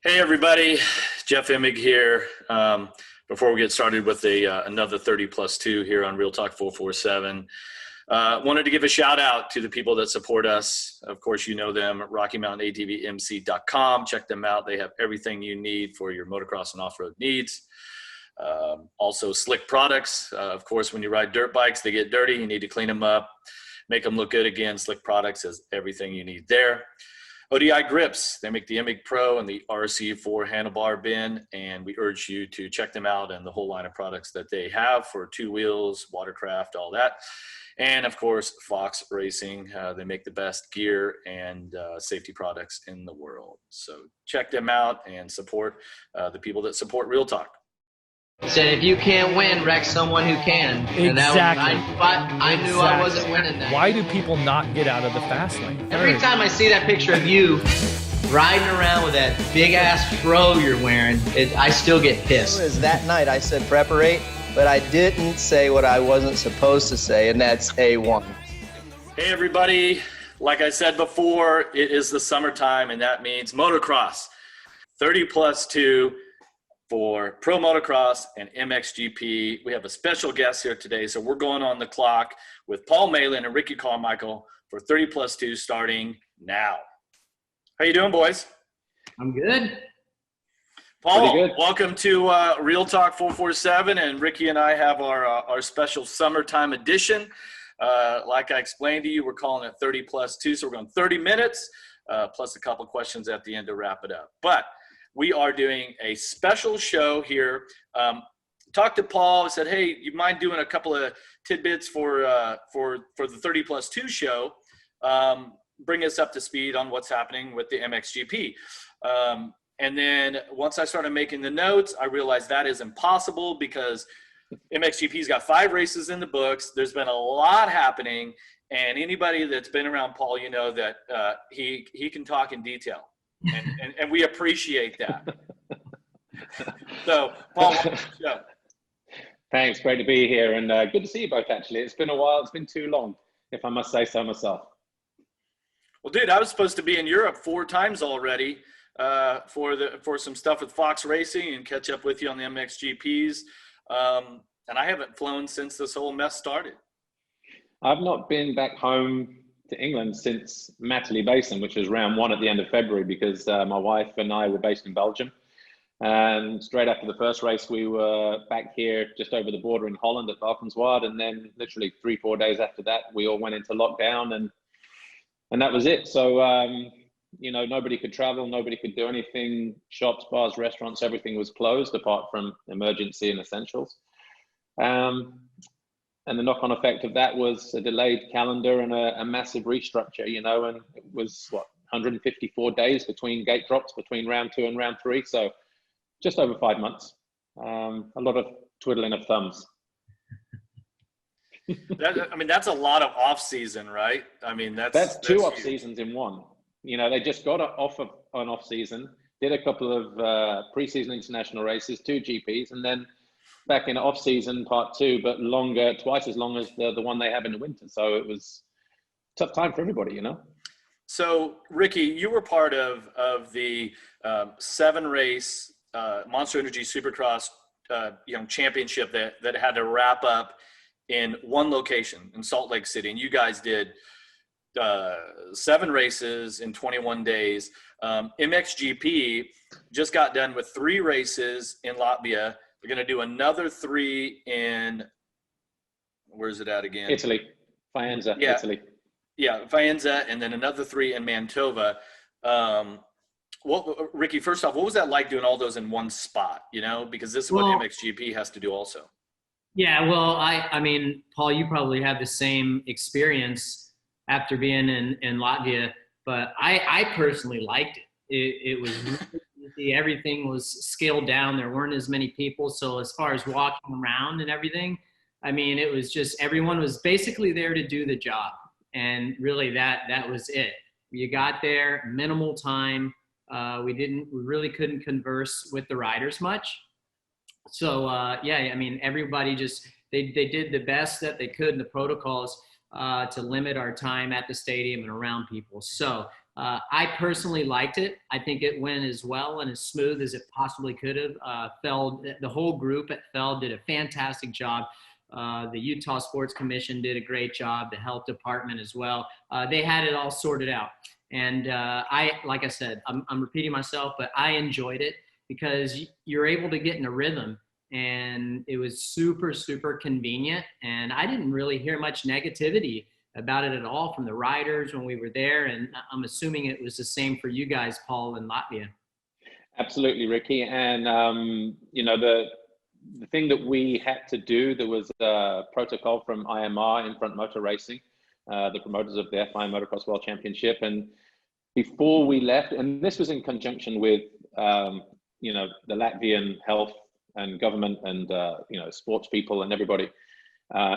Hey everybody, Jeff Emig here. Before we get started with another 30+2 here on Real Talk 447, wanted to give a shout out to the people that support us. Of course, you know them at RockyMountainATVMC.com. Check them out. They have everything you need for your motocross and off-road needs. Also, Slick Products. Of course, when you ride dirt bikes, they get dirty. You need to clean them up, make them look good again. Slick Products has everything you need there. ODI Grips, they make the Emig Pro and the RC4 handlebar bin, and we urge you to check them out and the whole line of products that they have for two wheels, watercraft, all that. And of course, Fox Racing, they make the best gear and safety products in the world. So check them out and support the people that support Real Talk. Said if you can't win, wreck someone who can. Exactly. I knew I wasn't winning that. Why do people not get out of the fast lane? Every time I see that picture of you riding around with that big ass fro you're wearing, I still get pissed. It was that night I said preparate, but I didn't say what I wasn't supposed to say, and that's A1. Hey everybody, like I said before, it is the summertime, and that means motocross. 30+2 for Pro Motocross and Mxgp. We have a special guest here today, so we're going on the clock with Paul Malin and Ricky Carmichael for 30+2 starting now. How you doing, boys? I'm good. Paul, good. Welcome to Real Talk 447, and Ricky and I have our special summertime edition. Like I explained to you, we're calling it 30+2, so we're going 30 minutes, plus a couple questions at the end to wrap it up. But we are doing a special show here. Talked to Paul, said, hey, you mind doing a couple of tidbits for the 30+2 show? Bring us up to speed on what's happening with the Mxgp. And then once I started making the notes, I realized that is impossible because Mxgp's got 5 races in the books. There's been a lot happening, and anybody that's been around Paul, you know that he can talk in detail. And we appreciate that. So, Paul, welcome to the show. Thanks, great to be here, and good to see you both, actually. It's been a while, it's been too long, if I must say so myself. Well, dude, I was supposed to be in Europe 4 times already for some stuff with Fox Racing and catch up with you on the MXGPs, and I haven't flown since this whole mess started. I've not been back home to England since Matterley Basin, which was round 1 at the end of February, because my wife and I were based in Belgium. And straight after the first race, we were back here just over the border in Holland at Valkenswaard. And then literally 3-4 days after that, we all went into lockdown, and that was it. So, you know, nobody could travel, nobody could do anything. Shops, bars, restaurants, everything was closed apart from emergency and essentials. And the knock-on effect of that was a delayed calendar and a massive restructure, you know, and it was, 154 days between gate drops, between round 2 and round 3. So just over 5 months. A lot of twiddling of thumbs. That's a lot of off-season, right? I mean, that's 2 off-seasons in one. You know, they just got off of an off-season, did a couple of pre-season international races, 2 GPs, and then back in off-season part 2, but longer, twice as long as the one they have in the winter. So it was a tough time for everybody, you know? So, Ricky, you were part of the 7-race Monster Energy Supercross championship that had to wrap up in one location in Salt Lake City. And you guys did 7 races in 21 days. MXGP just got done with 3 races in Latvia. They're going to do another 3 in, where's it at again? Italy, Faenza, yeah. Italy. Yeah, Faenza, and then another 3 in Mantova. Ricky, first off, what was that like doing all those in one spot, you know? Because this is what MXGP has to do also. Yeah, well, I mean, Paul, you probably have the same experience after being in Latvia, but I personally liked it. It was really easy. Everything was scaled down. There weren't as many people. So as far as walking around and everything, I mean, it was just everyone was basically there to do the job. And really that was it. You got there, minimal time. We really couldn't converse with the riders much. So yeah, I mean, everybody just, they did the best that they could in the protocols to limit our time at the stadium and around people. So I personally liked it. I think it went as well and as smooth as it possibly could have. The whole group at Feld did a fantastic job. The Utah Sports Commission did a great job. The health department as well. They had it all sorted out. And like I said, I'm repeating myself, but I enjoyed it because you're able to get in a rhythm, and it was super, super convenient. And I didn't really hear much negativity about it at all from the riders when we were there. And I'm assuming it was the same for you guys, Paul, in Latvia. Absolutely, Ricky. And, the thing that we had to do, there was a protocol from IMR, In Front Motor Racing, the promoters of the F1 Motocross World Championship. And before we left, and this was in conjunction with, the Latvian health and government and, sports people and everybody,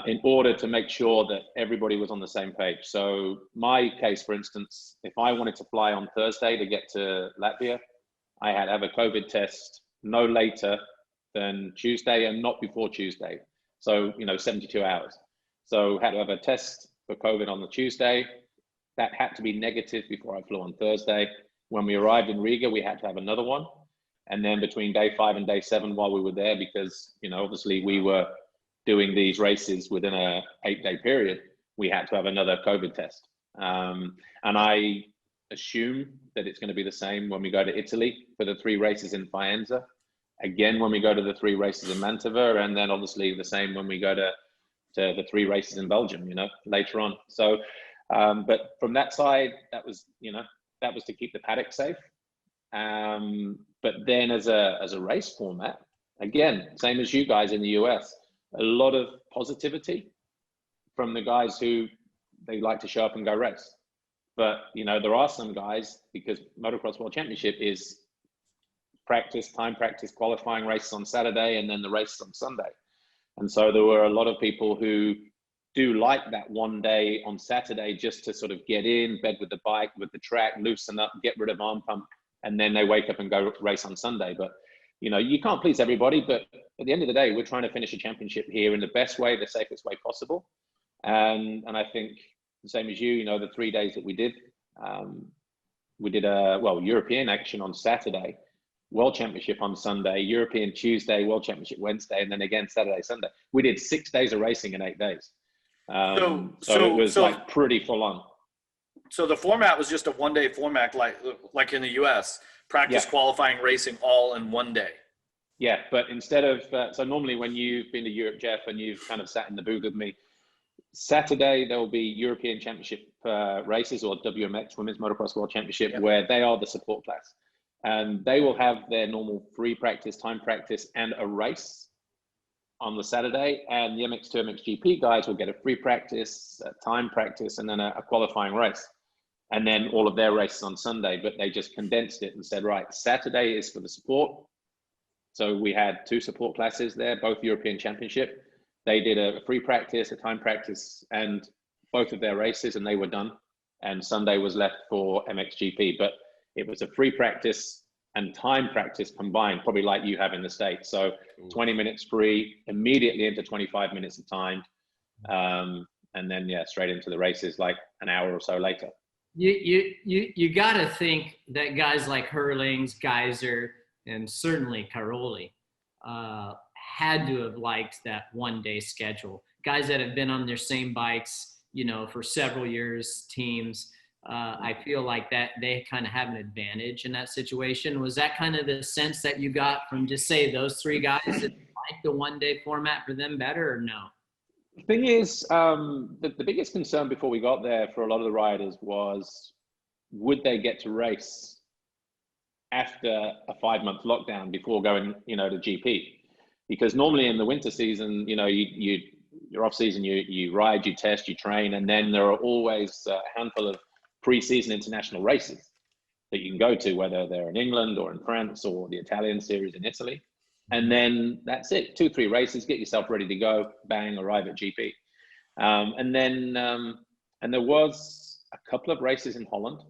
in order to make sure that everybody was on the same page. So my case, for instance, if I wanted to fly on Thursday to get to Latvia, I had to have a COVID test no later than Tuesday and not before Tuesday. So, 72 hours. So had to have a test for COVID on the Tuesday. That had to be negative before I flew on Thursday. When we arrived in Riga, we had to have another one. And then between day 5 and day 7 while we were there, because, obviously we were doing these races within a 8-day period, we had to have another COVID test. And I assume that it's going to be the same when we go to Italy for the 3 races in Faenza. Again, when we go to the 3 races in Mantova, and then obviously the same when we go to the 3 races in Belgium, later on. So, but from that side, that was to keep the paddock safe. But then as a race format, again, same as you guys in the US, a lot of positivity from the guys who they like to show up and go race. But, there are some guys, because Motocross World Championship is time practice, qualifying races on Saturday, and then the races on Sunday. And so there were a lot of people who do like that one day on Saturday just to sort of get in, bed with the bike, with the track, loosen up, get rid of arm pump, and then they wake up and go race on Sunday. But, you can't please everybody, but at the end of the day, we're trying to finish a championship here in the best way, the safest way possible. And I think the same as you, the 3 days that we did European action on Saturday, World Championship on Sunday, European Tuesday, World Championship Wednesday, and then again Saturday, Sunday. We did 6 days of racing in 8 days. So it was like pretty full on. So the format was just a one-day format, like in the US, practice, qualifying, racing, all in one day. Yeah, but instead of so normally when you've been to Europe, Jeff, and you've kind of sat in the booth with me, Saturday there will be European Championship races, or WMX, Women's Motocross World Championship, where they are the support class, and they will have their normal free practice, time practice, and a race on the Saturday, and the MX2, Mxgp guys will get a free practice, a time practice, and then a qualifying race. And then all of their races on Sunday, but they just condensed it and said, right, Saturday is for the support. So we had 2 support classes there, both European Championship. They did a free practice, a time practice, and both of their races, and they were done. And Sunday was left for MXGP, but it was a free practice and time practice combined, probably like you have in the States. So 20 minutes free, immediately into 25 minutes of time. And then, straight into the races like an hour or so later. You got to think that guys like Hurlings, Geyser, and certainly Cairoli had to have liked that one-day schedule. Guys that have been on their same bikes, for several years, teams. I feel like that they kind of have an advantage in that situation. Was that kind of the sense that you got from just say those 3 guys that like the one-day format for them better, or no? The thing is, the biggest concern before we got there for a lot of the riders was, would they get to race after a 5-month lockdown before going, to GP? Because normally in the winter season, you're off season, you ride, you test, you train, and then there are always a handful of pre-season international races that you can go to, whether they're in England or in France or the Italian series in Italy. And then that's it, 2-3 races, get yourself ready to go, bang, arrive at GP. And there was a couple of races in Holland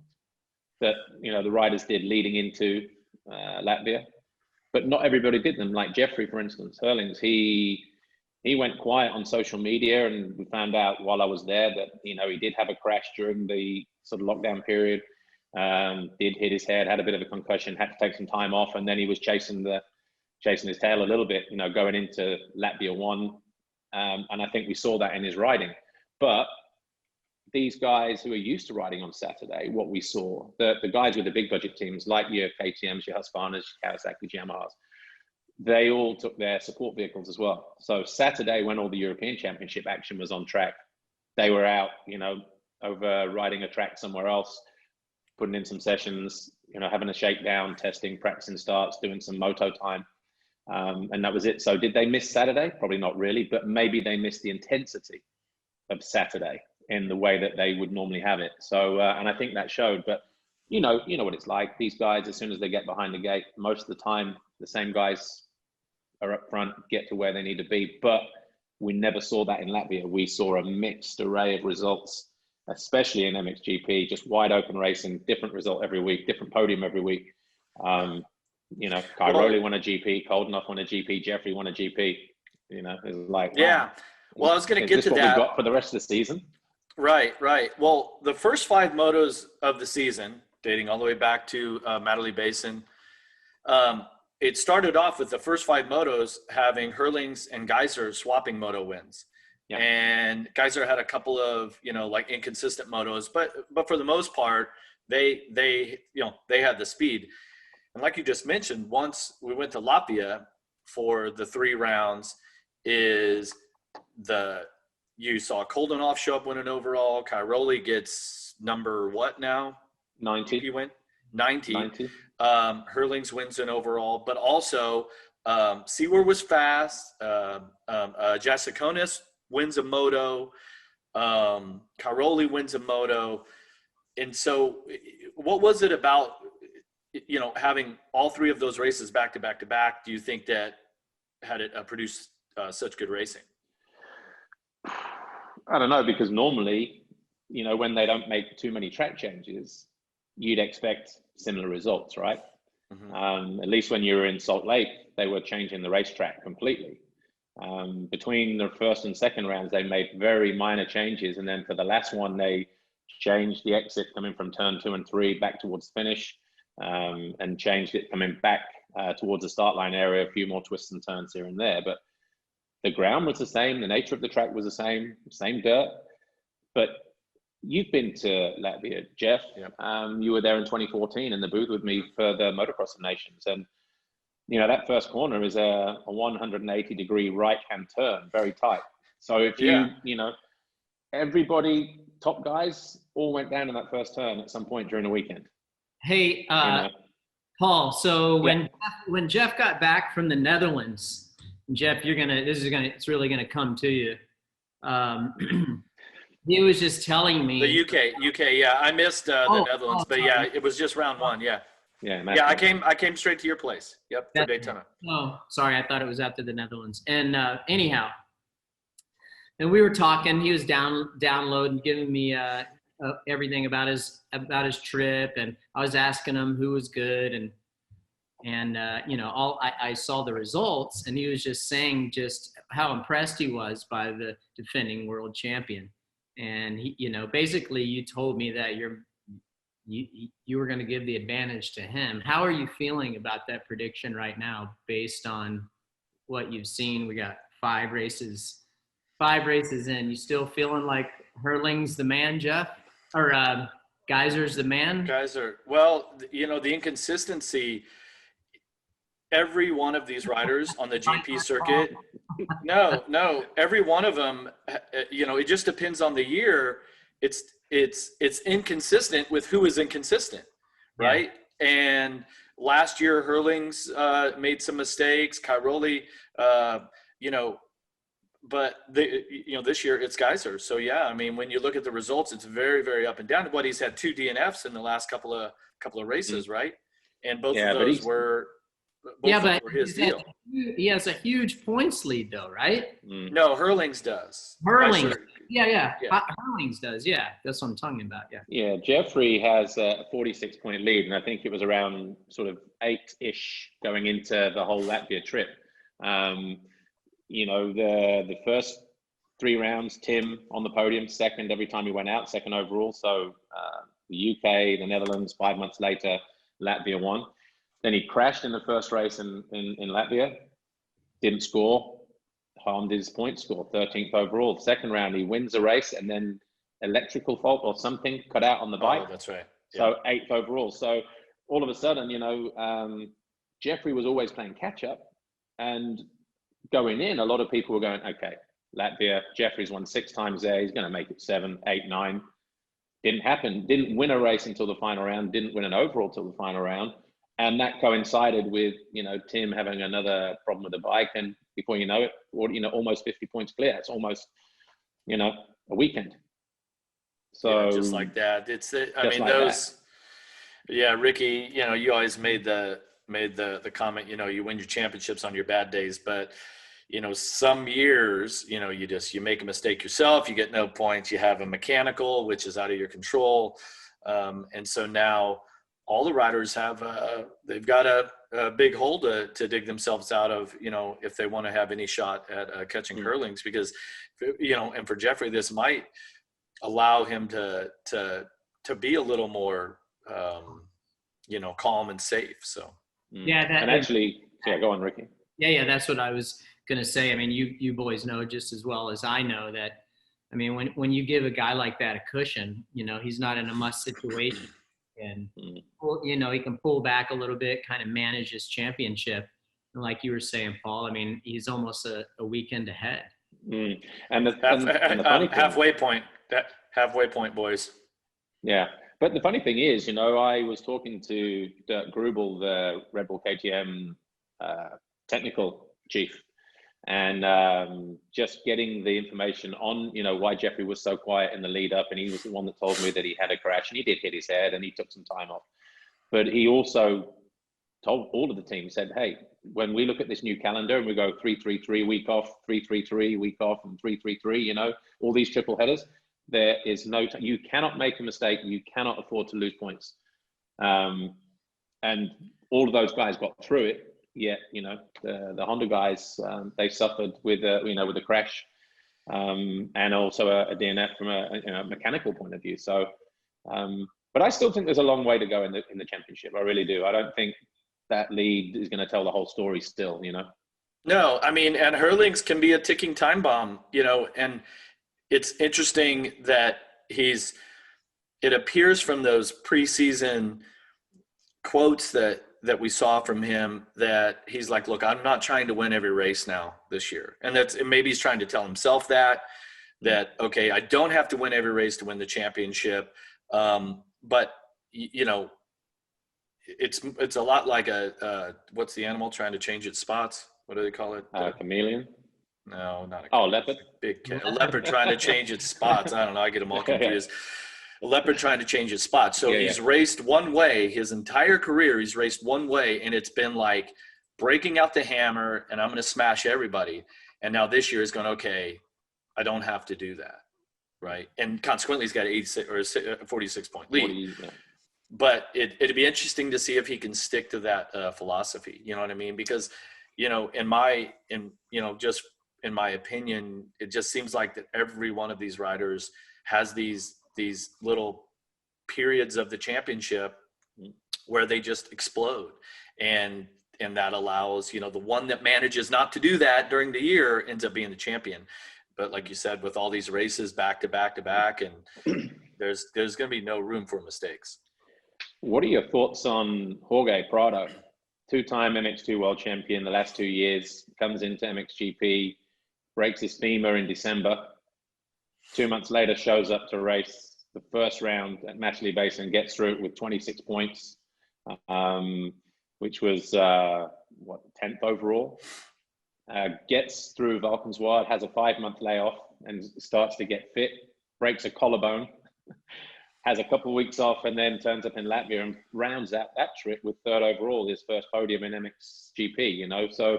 that, the riders did leading into Latvia, but not everybody did them. Like Jeffrey, for instance, Hurlings, he went quiet on social media, and we found out while I was there that, he did have a crash during the sort of lockdown period. Did hit his head, had a bit of a concussion, had to take some time off, and then he was chasing his tail a little bit, going into Latvia 1. And I think we saw that in his riding. But these guys who are used to riding on Saturday, what we saw, the guys with the big budget teams, like your KTMs, your Husqvarnas, your Kawasaki's, Yamahas, they all took their support vehicles as well. So Saturday, when all the European Championship action was on track, they were out, over riding a track somewhere else, putting in some sessions, having a shakedown, testing, practicing starts, doing some moto time. And that was it. So did they miss Saturday? Probably not really, but maybe they missed the intensity of Saturday in the way that they would normally have it. So, and I think that showed, but you know what it's like. These guys, as soon as they get behind the gate, most of the time, the same guys are up front, get to where they need to be. But we never saw that in Latvia. We saw a mixed array of results, especially in Mxgp, just wide open racing, different result every week, different podium every week. Cairoli won a GP, Coldenhoff won a GP, Jeffrey won a GP. It's like, wow. Yeah. Well, I was going to get to what that. We got for the rest of the season. Right. Well, the first 5 motos of the season, dating all the way back to Malin Basin, it started off with the first 5 motos having Herlings and Geyser swapping moto wins. Yeah. And Geyser had a couple of, inconsistent motos, but for the most part, they had the speed. And like you just mentioned, once we went to Latvia for the 3 rounds, you saw Coldenhoff show up winning overall. Cairoli gets number what now? 90. He went 90. Herlings wins an overall, but also Seawer was fast. Jasakonis wins a moto. Cairoli wins a moto. And so what was it about, having all 3 of those races back to back to back? Do you think that had it produced such good racing? I don't know, because normally, when they don't make too many track changes, you'd expect similar results, right? Mm-hmm. At least when you were in Salt Lake, they were changing the racetrack completely. Between the first and second rounds, they made very minor changes. And then for the last one, they changed the exit coming from turn 2 and 3 back towards finish, and changed it coming back towards the start line area, a few more twists and turns here and there. But the ground was the same. The nature of the track was the same dirt. But you've been to Latvia, Jeff. Yep. You were there in 2014 in the booth with me for the Motocross of Nations. And, that first corner is a 180-degree right-hand turn, very tight. So if everybody, top guys, all went down in that first turn at some point during the weekend. Hey, Paul, so when Jeff got back from the Netherlands, Jeff, it's really gonna come to you. He was just telling me the UK. Yeah, I missed the Netherlands, but yeah, it was just round 1. Yeah. Yeah. I came straight to your place. Yep, for Daytona. Oh, sorry, I thought it was after the Netherlands. And anyhow, and we were talking. He was downloading, giving me everything about his trip, and I was asking him who was good, and I saw the results, and he was just saying just how impressed he was by the defending world champion. And he, basically you told me that you were going to give the advantage to him. How are you feeling about that prediction right now, based on what you've seen? We got 5 races in. You still feeling like Herling's the man, Jeff? Or Geyser's the man? Geyser. Well, the inconsistency, every one of these riders on the GP circuit, no, every one of them, it just depends on the year. It's inconsistent with who is inconsistent, right? Yeah. And last year, Herlings made some mistakes. Cairoli, but this year it's Geyser. So yeah, I mean, when you look at the results, it's very, very up and down. But he's had 2 DNFs in the last couple of races, right? And both of those were his deal. He has a huge points lead, though, right? No, Herlings does. Herlings, yeah. Herlings does, yeah. That's what I'm talking about, yeah. Yeah, Jeffrey has a 46-point lead, and I think it was around sort of 8-ish going into the whole Latvia trip. The first 3 rounds, Tim on the podium, second every time he went out, second overall. So, the UK, the Netherlands. 5 months later, Latvia won. Then he crashed in the first race in Latvia, didn't score, harmed his point score, 13th overall. The second round, he wins the race, and then electrical fault or something cut out on the bike. Oh, that's right. So 8th overall. So all of a sudden, Jeffrey was always playing catch up, and going in, a lot of people were going, okay, Latvia, Jeffrey's won 6 times there. He's going to make it 7, 8, 9. Didn't happen. Didn't win a race until the final round. Didn't win an overall till the final round. And that coincided with, Tim having another problem with the bike. And before you know it, almost 50 points clear. It's almost, a weekend. So just like that. Ricky, you always made the comment, you win your championships on your bad days, but some years, you make a mistake yourself, you get no points, you have a mechanical, which is out of your control. And so now all the riders have, they've got a big hole to dig themselves out of, if they want to have any shot at catching Hurlings, because, and for Jeffrey, this might allow him to be a little more, calm and safe. So. Yeah. Go on, Ricky. Yeah. That's what I was going to say. I mean, you boys know just as well as I know that, I mean, when you give a guy like that a cushion, he's not in a must situation, and, he can pull back a little bit, kind of manage his championship. And like you were saying, Paul, I mean, he's almost a weekend ahead. And the funny thing, halfway point, boys. Yeah. But the funny thing is, I was talking to Dirk Grubel, the Red Bull KTM technical chief, and just getting the information on, why Jeffrey was so quiet in the lead up. And he was the one that told me that he had a crash, and he did hit his head and he took some time off. But he also told all of the team, said, hey, when we look at this new calendar and we go 3-3-3 week off, 3-3-3 week off, and 3-3-3, all these triple headers, there is no time. You cannot make a mistake. You cannot afford to lose points. And all of those guys got through it. Yet, the Honda guys, they suffered with a crash, and also a DNF from a mechanical point of view. So, but I still think there's a long way to go in the championship. I really do. I don't think that lead is going to tell the whole story still, No, I mean, and Hurlings can be a ticking time bomb, and it's interesting that it appears from those preseason quotes that we saw from him that he's like, look, I'm not trying to win every race now this year. And maybe he's trying to tell himself that, okay, I don't have to win every race to win the championship. But it's a lot like what's the animal trying to change its spots? What do they call it? Chameleon? No, not a leopard. Big cat. A leopard trying to change its spots. I don't know. I get them all confused. A leopard trying to change his spots. So he's raced one way his entire career. He's raced one way, and it's been like breaking out the hammer, and I'm going to smash everybody. And now this year is going, okay, I don't have to do that, right? And consequently, he's got 86 or a 46-point lead. 40, yeah. But it'd be interesting to see if he can stick to that philosophy. You know what I mean? Because in my opinion, it just seems like that every one of these riders has these little periods of the championship where they just explode, and that allows, the one that manages not to do that during the year ends up being the champion. But like you said, with all these races back to back to back, and there's going to be no room for mistakes. What are your thoughts on Jorge Prado, 2-time MX2 world champion the last 2 years, comes into MXGP, breaks his femur in December, 2 months later shows up to race the first round at Matchley Basin, gets through it with 26 points, which was 10th overall. Gets through Valkenswaard, has a 5-month layoff, and starts to get fit. Breaks a collarbone, has a couple of weeks off, and then turns up in Latvia and rounds out that trip with 3rd overall, his first podium in MXGP. So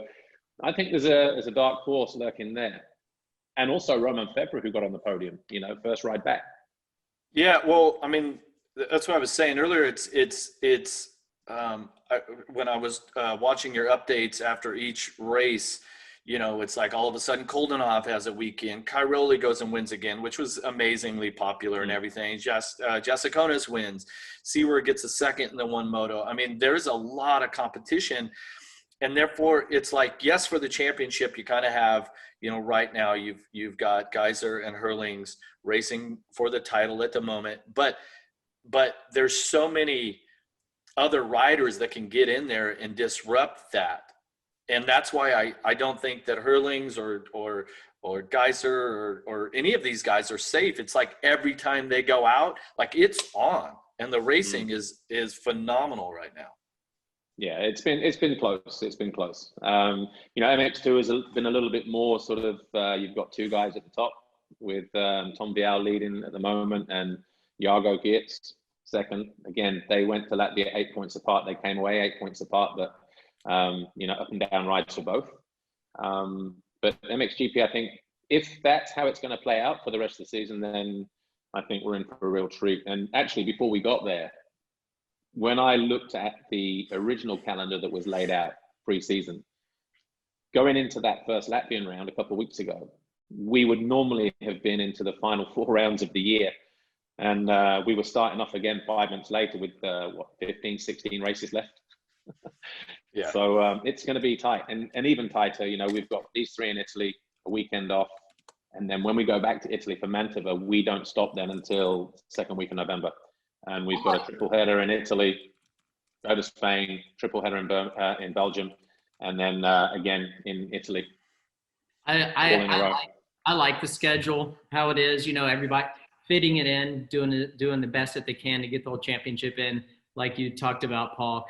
I think there's a dark horse lurking there. And also Roman Febvre, who got on the podium, first ride back. Yeah, well, I mean, that's what I was saying earlier. When I was watching your updates after each race, you know, it's like all of a sudden Koldenhoff has a weekend. Cairoli goes and wins again, which was amazingly popular and everything. Jessiconis wins. Seaward gets a second in the one moto. I mean, there's a lot of competition. And therefore, it's like, yes, for the championship, you kind of have, you know, right now you've got Geyser and Hurlings racing for the title at the moment. But there's so many other riders that can get in there and disrupt that. And that's why I don't think that Hurlings or Geyser or any of these guys are safe. It's like every time they go out, like it's on, and the racing is phenomenal right now. Yeah, it's been close. It's been close. You know, MX2 has been a little bit more sort of. You've got two guys at the top with Tom Vial leading at the moment and Jago Geerts second. Again, they went to Latvia 8 points apart. They came away 8 points apart, but you know, up and down rides for both. But Mxgp, I think if that's how it's going to play out for the rest of the season, then I think we're in for a real treat. And actually, before we got there, when I looked at the original calendar that was laid out pre-season, going into that first Latvian round a couple of weeks ago, we would normally have been into the final 4 rounds of the year. And we were starting off again 5 months later with 15, 16 races left. Yeah. So it's going to be tight, and even tighter. You know, we've got these 3 in Italy, a weekend off, and then when we go back to Italy for Mantova, we don't stop then until second week of November, and we've got a triple header in Italy, go to Spain, triple header in Belgium, and then again in Italy. I like the schedule how it is. You know, everybody fitting it in, doing the best that they can to get the whole championship in, like you talked about, Paul.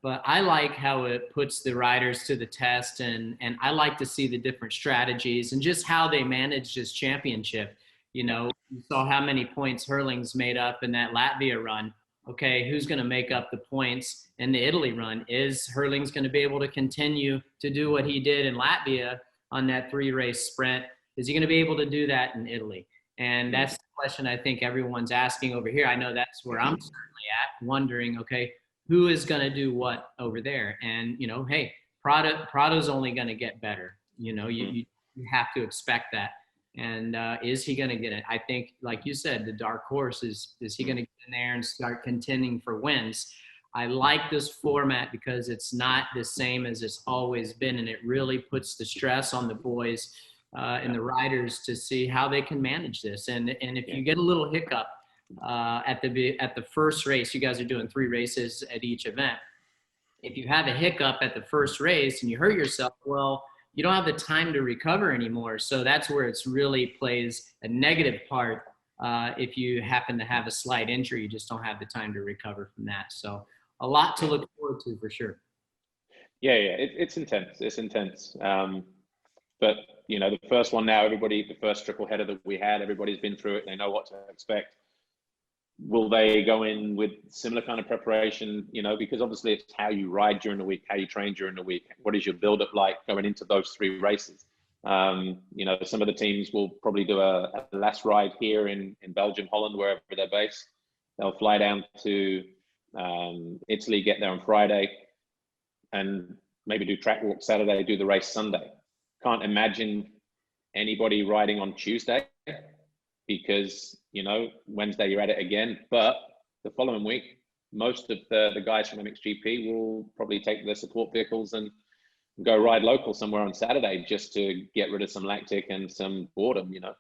But I like how it puts the riders to the test, and I like to see the different strategies and just how they manage this championship. You know, you saw how many points Hurlings made up in that Latvia run. Okay, who's going to make up the points in the Italy run? Is Hurlings going to be able to continue to do what he did in Latvia on that 3-race sprint? Is he going to be able to do that in Italy? And that's the question I think everyone's asking over here. I know that's where I'm certainly at, wondering, okay, who is going to do what over there? And, you know, hey, Prado's only going to get better. You know, you have to expect that. And is he going to get it? I think, like you said, the dark horse is he going to get in there and start contending for wins? I like this format because it's not the same as it's always been, and it really puts the stress on the boys and the riders to see how they can manage this. And if you get a little hiccup at the first race, you guys are doing 3 races at each event. If you have a hiccup at the first race and you hurt yourself, well, you don't have the time to recover anymore. So that's where it's really plays a negative part. If you happen to have a slight injury, you just don't have the time to recover from that. So a lot to look forward to for sure. Yeah, it's intense. It's intense. But you know, the first one now, the first triple header that we had, everybody's been through it. They know what to expect. Will they go in with similar kind of preparation? You know, because obviously it's how you ride during the week, how you train during the week. What is your build-up like going into those 3 races? You know, some of the teams will probably do a last ride here in Belgium, Holland, wherever they're based. They'll fly down to Italy, get there on Friday, and maybe do track walk Saturday, do the race Sunday. Can't imagine anybody riding on Tuesday, because, you know, Wednesday you're at it again. But the following week, most of the guys from Mxgp will probably take their support vehicles and go ride local somewhere on Saturday just to get rid of some lactic and some boredom, you know.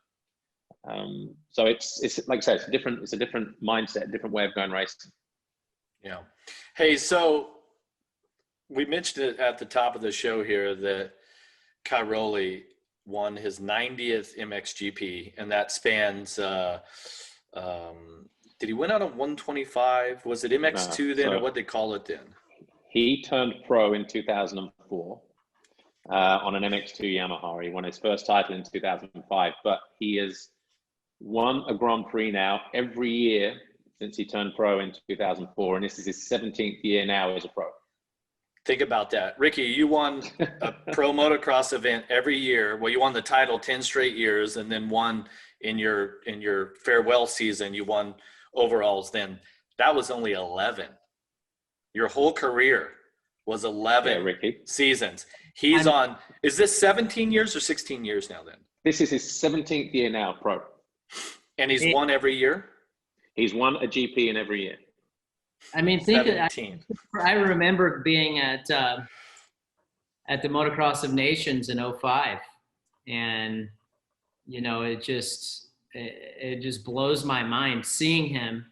So it's like I said, it's a different mindset, a different way of going racing. Yeah. Hey, so we mentioned it at the top of the show here that Cairoli won his 90th Mxgp, and that spans did he win out of 125? Was it MX2 then, or what they call it then? He turned pro in 2004 on an MX2 Yamaha. He won his first title in 2005, but he has won a Grand Prix now every year since he turned pro in 2004, and this is his 17th year now as a pro. Think about that. Ricky, you won a pro motocross event every year. Well, you won the title 10 straight years, and then won in your farewell season, you won overalls then. That was only 11. Your whole career was 11 Yeah, Ricky. seasons. He's on, is this 17 years or 16 years now then? This is his 17th year now, pro. And he's won every year? He's won a GP in every year. I mean, think of that. 17. I remember being at the Motocross of Nations in 05, and you know, it just blows my mind seeing him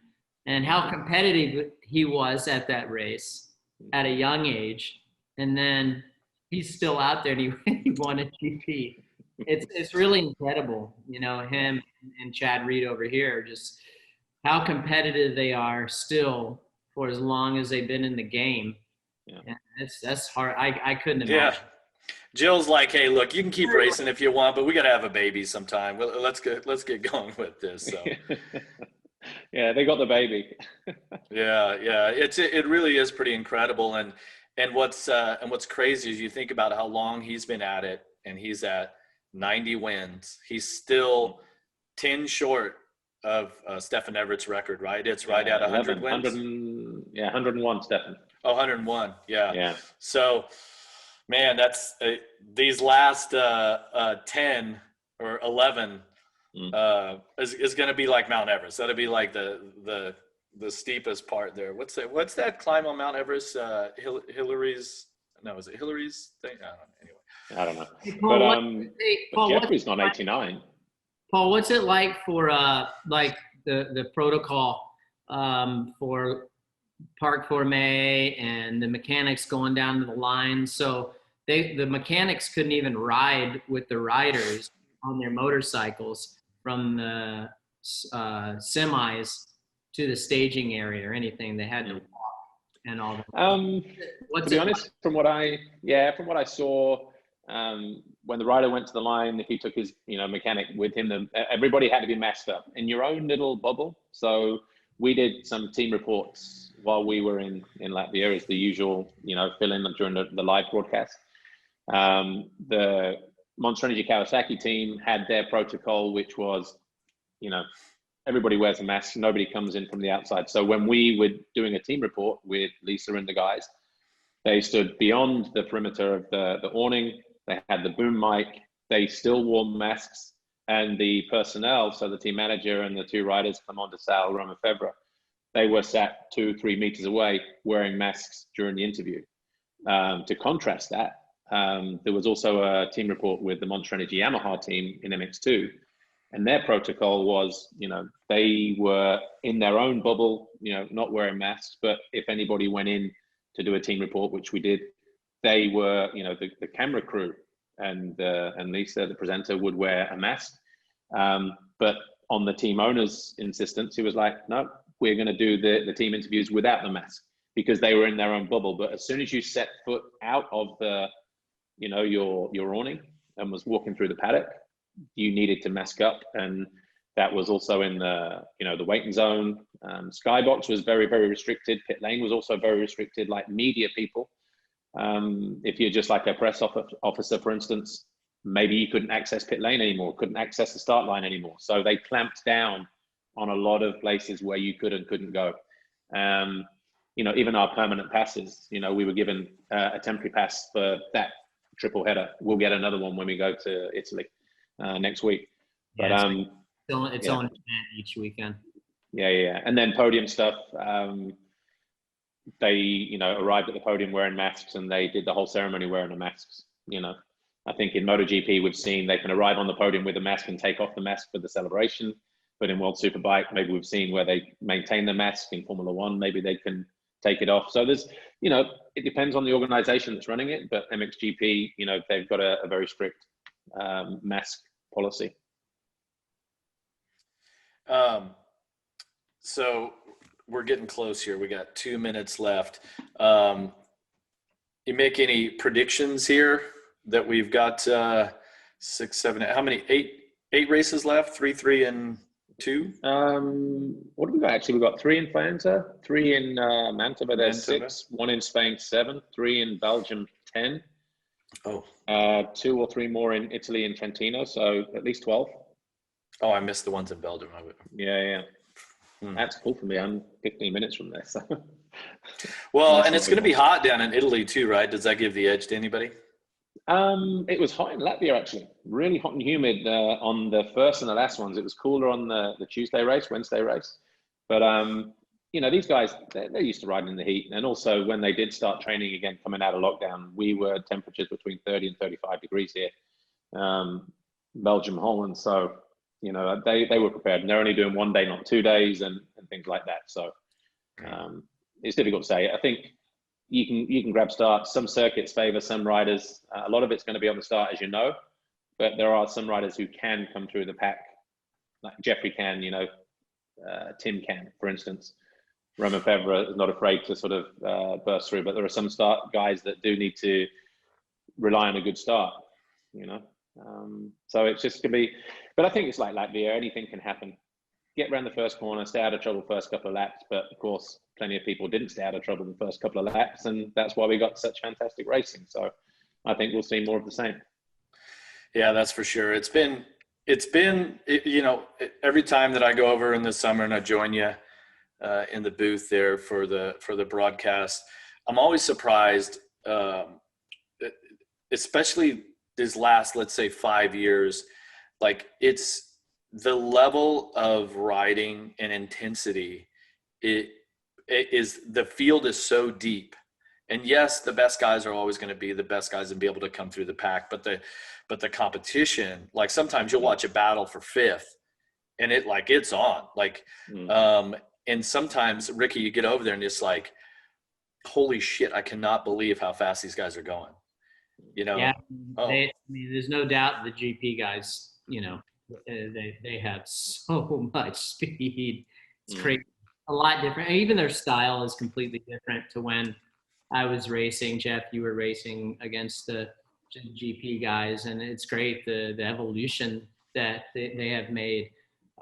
and how competitive he was at that race at a young age, and then he's still out there and he won a GP. It's really incredible, you know, him and Chad Reed over here, just how competitive they are still for as long as they've been in the game. Yeah. And that's hard. I couldn't imagine. Yeah. Jill's like, hey, look, you can keep racing if you want, but we got to have a baby sometime. Well, let's get going with this. So. Yeah, they got the baby. Yeah. It really is pretty incredible. And what's crazy is you think about how long he's been at it, and he's at 90 wins. He's still 10 short of Stefan Everett's record, right? It's right at 100 wins. 101, Stefan. Oh, 101. Yeah. Yeah. So, man, that's these last 10 or 11 is going to be like Mount Everest. That'll be like the steepest part there. What's that climb on Mount Everest? Hillary's? No, is it Hillary's thing? I don't know. Anyway. I don't know. Paul, But Jeffrey's gone 89. Paul, what's it like for like the protocol for Parc Formé and the mechanics going down to the line? So the mechanics couldn't even ride with the riders on their motorcycles from the semis to the staging area or anything. They had to walk and all that. To be honest, from what I saw, when the rider went to the line, if he took his mechanic with him, everybody had to be masked up in your own little bubble. So we did some team reports while we were in Latvia, as the usual, fill in during the live broadcast. The Monster Energy Kawasaki team had their protocol, which was, everybody wears a mask, nobody comes in from the outside. So when we were doing a team report with Lisa and the guys, they stood beyond the perimeter of the awning. They had the boom mic. They still wore masks, and the personnel, so the team manager and the two riders, Clement de Sal, Romain Febvre, they were sat 2-3 meters away wearing masks during the interview. To contrast that, there was also a team report with the Monster Energy Yamaha team in MX2, and their protocol was, they were in their own bubble, not wearing masks, but if anybody went in to do a team report, which we did, they were, the camera crew and Lisa, the presenter, would wear a mask. But on the team owner's insistence, he was like, no, we're going to do the team interviews without the mask, because they were in their own bubble. But as soon as you set foot out of the, your awning and was walking through the paddock, you needed to mask up. And that was also in the, the waiting zone. Skybox was very, very restricted. Pit lane was also very restricted, like media people. If you're just like a press officer, for instance, maybe you couldn't access pit lane anymore, couldn't access the start line anymore. So they clamped down on a lot of places where you could and couldn't go. Even our permanent passes, we were given a temporary pass for that triple header. We'll get another one when we go to Italy next week. But it's on each weekend. Yeah. And then podium stuff. They, arrived at the podium wearing masks, and they did the whole ceremony wearing the masks. I think in MotoGP, we've seen they can arrive on the podium with a mask and take off the mask for the celebration. But in World Superbike, maybe we've seen where they maintain the mask. In Formula One, maybe they can take it off. So there's, it depends on the organization that's running it. But Mxgp, they've got a very strict mask policy. So we're getting close here. We got 2 minutes left. You make any predictions here that we've got 6, 7, how many? Eight races left? 3, 3, and 2? What do we got? Actually, we've got 3 in Faenza, 3 in Mantova. There's 6. 1 in Spain, 7. 3 in Belgium, 10. 2 or 3 more in Italy and Trentino, so at least 12. Oh, I missed the ones in Belgium. Yeah. That's cool for me. I'm 15 minutes from there. So. Well, and it's going to be hot down in Italy too, right? Does that give the edge to anybody? It was hot in Latvia, actually. Really hot and humid on the first and the last ones. It was cooler on the Tuesday race, Wednesday race. But, you know, these guys, they're used to riding in the heat. And also when they did start training again, coming out of lockdown, we were temperatures between 30 and 35 degrees here. Belgium, Holland. So, you know, they were prepared. And they're only doing 1 day, not 2 days and things like that. So it's difficult to say. I think you can grab starts. Some circuits favor some riders. A lot of it's going to be on the start, as you know, but there are some riders who can come through the pack, like Jeffrey can, you know, Tim can, for instance. Roman Fevre is not afraid to sort of burst through, but there are some start guys that do need to rely on a good start, you know. So it's just going to be, but I think it's like Latvia, anything can happen. Get around the first corner, stay out of trouble first couple of laps, but of course, plenty of people didn't stay out of trouble the first couple of laps, and that's why we got such fantastic racing. So I think we'll see more of the same. Yeah, that's for sure. It's been, you know, every time that I go over in the summer and I join you in the booth there for the broadcast, I'm always surprised, especially these last, let's say 5 years, like it's the level of riding and intensity. It is, the field is so deep, and yes, the best guys are always going to be the best guys and be able to come through the pack. But the competition, like sometimes you'll watch a battle for fifth and it's on like, and sometimes Ricky, you get over there and it's like, holy shit, I cannot believe how fast these guys are going. You know? Yeah, I mean, there's no doubt the GP guys, you know, they have so much speed. It's crazy. A lot different. Even their style is completely different to when I was racing. Jeff, you were racing against the GP guys, and it's great the evolution that they have made.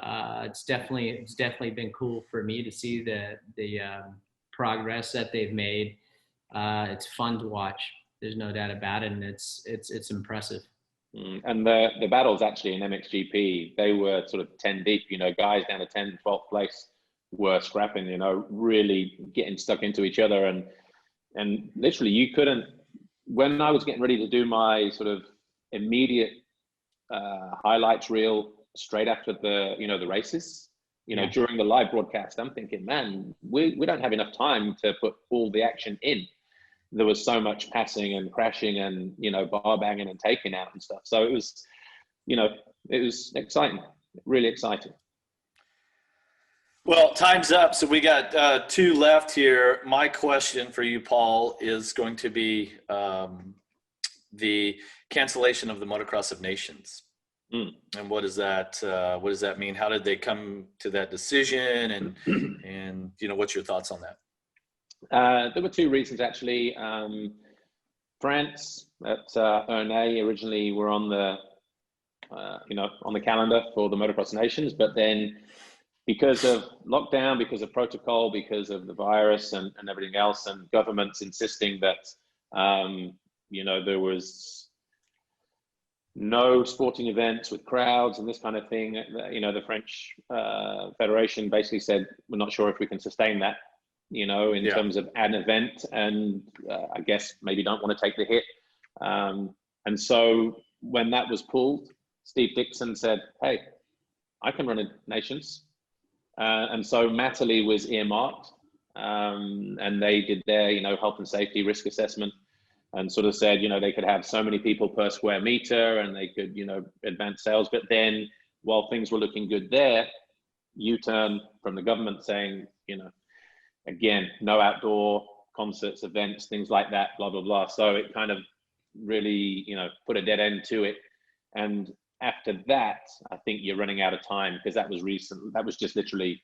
It's definitely been cool for me to see the progress that they've made. It's fun to watch. There's no doubt about it, and it's impressive. And the battles actually in Mxgp, they were sort of 10 deep. You know, guys down to 10, 12th place were scrapping. You know, really getting stuck into each other, and literally you couldn't. When I was getting ready to do my sort of immediate highlights reel straight after the races, during the live broadcast, I'm thinking, man, we don't have enough time to put all the action in. There was so much passing and crashing and, bar banging and taking out and stuff. So it was, it was exciting, really exciting. Well, time's up. So we got 2 left here. My question for you, Paul, is going to be the cancellation of the Motocross of Nations. And what does that mean? How did they come to that decision? And what's your thoughts on that? There were 2 reasons actually. France at Ernay originally were on the on the calendar for the Motocross Nations, but then because of lockdown, because of protocol, because of the virus and everything else, and governments insisting that there was no sporting events with crowds and this kind of thing, the French Federation basically said, we're not sure if we can sustain that. In terms of an event, and I guess maybe don't want to take the hit. And so when that was pulled, Steve Dixon said, hey, I can run a Nations. And so Matterley was earmarked, and they did their, health and safety risk assessment and sort of said, they could have so many people per square meter and they could, advance sales. But then while things were looking good there, U-turn from the government saying, again, no outdoor concerts, events, things like that, blah, blah, blah. So it kind of really, put a dead end to it. And after that, I think you're running out of time, because that was recent. That was just literally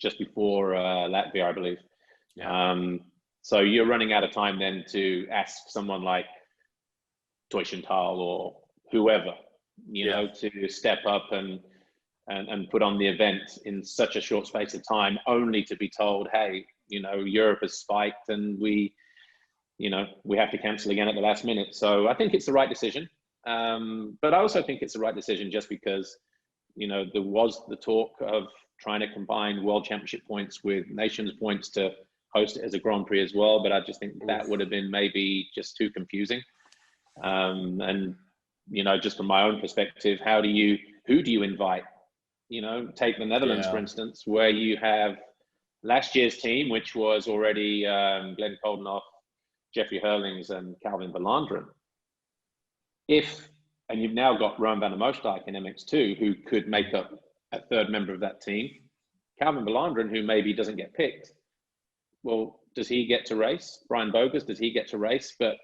just before Latvia, I believe. Yeah. So you're running out of time then to ask someone like Teushenthal or whoever, to step up and put on the event in such a short space of time, only to be told, hey, Europe has spiked and we have to cancel again at the last minute. So I think it's the right decision. But I also think it's the right decision just because, there was the talk of trying to combine World Championship points with Nations points to host it as a Grand Prix as well, but I just think that would have been maybe just too confusing. And, you know, just from my own perspective, who do you invite? You know, take the Netherlands, for instance, where you have last year's team, which was already Glenn Koldenoff, Jeffrey Hurlings, and Calvin Verlanderen. And you've now got Rowan van der Moosdijk in MX2, who could make up a third member of that team. Calvin Verlanderen, who maybe doesn't get picked. Well, does he get to race? Brian Bogus, does he get to race? But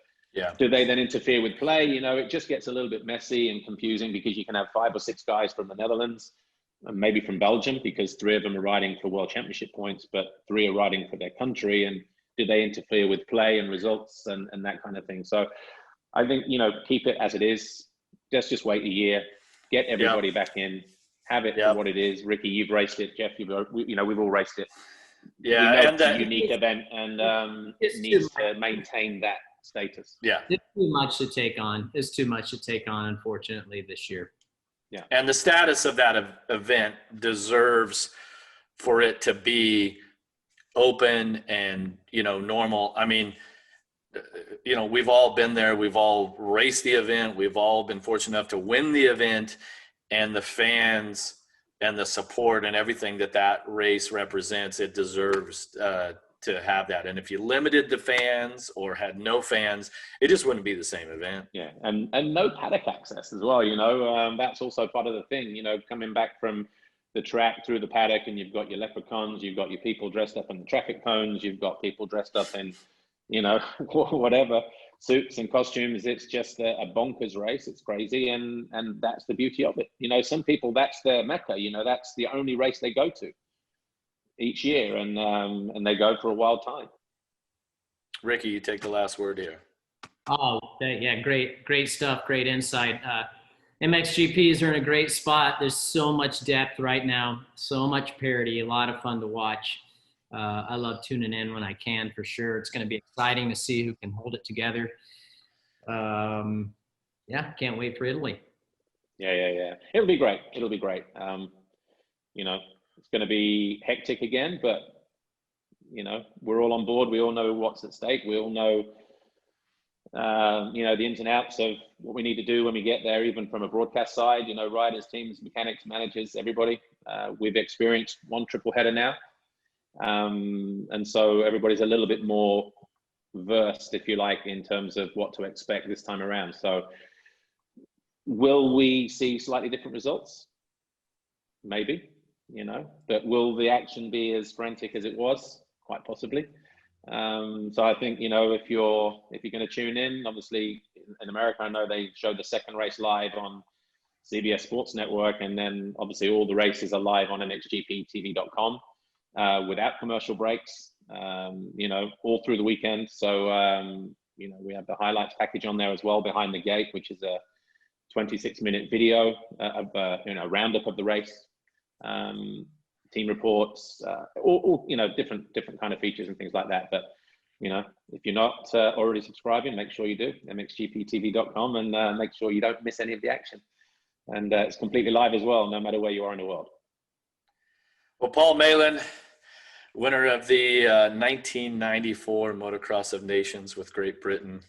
do they then interfere with play? You know, it just gets a little bit messy and confusing because you can have 5 or 6 guys from the Netherlands and maybe from Belgium, because 3 of them are riding for World Championship points, but 3 are riding for their country. And do they interfere with play and results and that kind of thing? So I think, you know, keep it as it is. Let's just wait a year, get everybody back in, have it for what it is. Ricky, you've raced it. Jeff, we've all raced it. Yeah, and it's a unique event, and it needs to maintain that status. Yeah, it's too much to take on. It's too much to take on, unfortunately, this year. Yeah, and the status of that event deserves for it to be open and, you know, normal. I mean, you know, we've all been there. We've all raced the event. We've all been fortunate enough to win the event, and the fans and the support and everything that race represents, it deserves to have that. And if you limited the fans or had no fans, it just wouldn't be the same event. Yeah, and no paddock access as well, you know. That's also part of the thing, you know, coming back from the track through the paddock, and you've got your leprechauns, you've got your people dressed up in the traffic cones, you've got people dressed up in, you know, whatever, suits and costumes. It's just a bonkers race. It's crazy, and that's the beauty of it. You know, some people, that's their mecca. You know, that's the only race they go to each year, and they go for a wild time. Ricky, you take the last word here. Oh, yeah, great stuff, great insight. MXGPs are in a great spot. There's so much depth right now, so much parity, a lot of fun to watch. I love tuning in when I can, for sure. It's going to be exciting to see who can hold it together. Yeah, can't wait for Italy. Yeah. It'll be great. You know, it's going to be hectic again, but, you know, we're all on board. We all know what's at stake. We all know, you know, the ins and outs of what we need to do when we get there, even from a broadcast side, you know, riders, teams, mechanics, managers, everybody. We've experienced one triple header now. And so everybody's a little bit more versed, if you like, in terms of what to expect this time around. So will we see slightly different results? Maybe, you know, but will the action be as frantic as it was? Quite possibly. So I think, you know, if you're going to tune in, obviously in America, I know they showed the second race live on CBS Sports Network, and then obviously all the races are live on mxgptv.com. Without commercial breaks, you know, all through the weekend. So, you know, we have the highlights package on there as well, Behind the Gate, which is a 26-minute video of, you know, roundup of the race, team reports, all, you know, different kind of features and things like that. But, you know, if you're not already subscribing, make sure you do, mxgptv.com, and make sure you don't miss any of the action. And it's completely live as well, no matter where you are in the world. Well, Paul Malin, winner of the 1994 Motocross of Nations with Great Britain.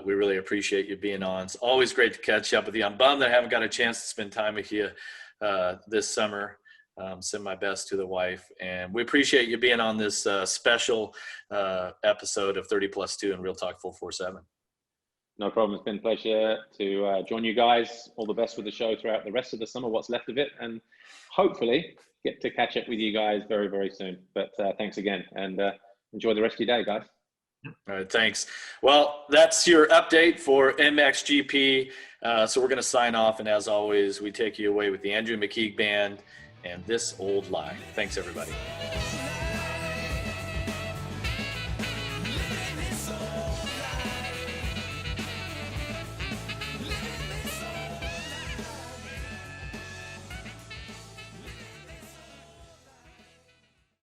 We really appreciate you being on. It's always great to catch up with you. I'm bummed that I haven't got a chance to spend time with you this summer. Send my best to the wife. And we appreciate you being on this special episode of 30+2 in Real Talk 447. No problem. It's been a pleasure to join you guys. All the best with the show throughout the rest of the summer, what's left of it. And hopefully get to catch up with you guys very, very soon. But thanks again, and enjoy the rest of your day, guys. All right, thanks. Well, that's your update for MXGP. So we're going to sign off, and as always, we take you away with the Andrew McKeague Band and This Old Lie. Thanks, everybody.